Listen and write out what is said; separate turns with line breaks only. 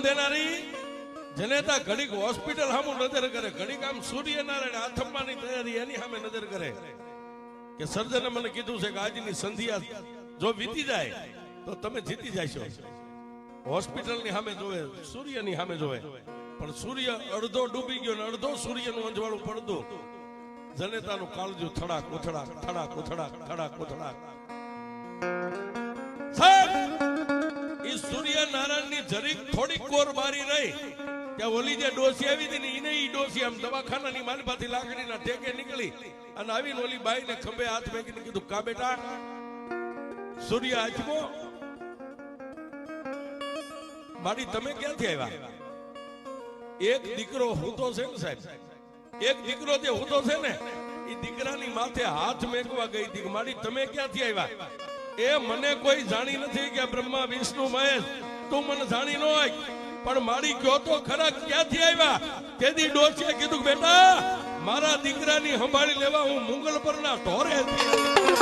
દેનારી જનેતા ઘડીક હોસ્પિટલ સામે નજર કરે, ઘડીક આમ સૂર્યનારાયણ આથમવાની તૈયારી એની સામે નજર કરે કે સર્જને મને કીધું છે કે આજની સંધ્યા જો વીતી જાય તો તમે જીતી જશો. હોસ્પિટલની સામે જોવે, સૂર્યની સામે જોવે, પણ સૂર્ય અડધો ડૂબી ગયો ને અડધો સૂર્યનું અંજવાળું પડતું. જનેતાનું કાળજું થડાક ઉથડાક થડાક ઉથડાક થડાક ઉથડાક. સાહેબ ઈ સૂર્યનારાયણની જરીક થોડીક કોર બારી રહી ત્યાં ઓલી જે ડોસી આવી હતી ને એને ઈ ડોસી આમ દવાખાનાની માલમાંથી લાકડીના ટેકે નીકળી અને આવીને ઓલી બાઈને ખંભે હાથ મેકીને કીધું, કા બેટા સૂર્ય આચમો, મારી તમે ક્યાંથી આવ્યા? એક દીકરો હુતો છે ને સાહેબ, એક દીકરો જે હુતો છે ને એ દીકરાની માથે હાથ મેકવા ગઈ હતી. મારી તમે ક્યાંથી આવ્યા? એ મને કોઈ જાણી નથી કે બ્રહ્મા વિષ્ણુ મહેશ, તું મને જાણી ન હોય, પણ મારી કયો તો ખરા ક્યાંથી આવ્યા? તેથી ડોસીએ કીધું, બેટા મારા દીકરાની સંભાળી લેવા હું મુગલ પરના ઢોરે હતી.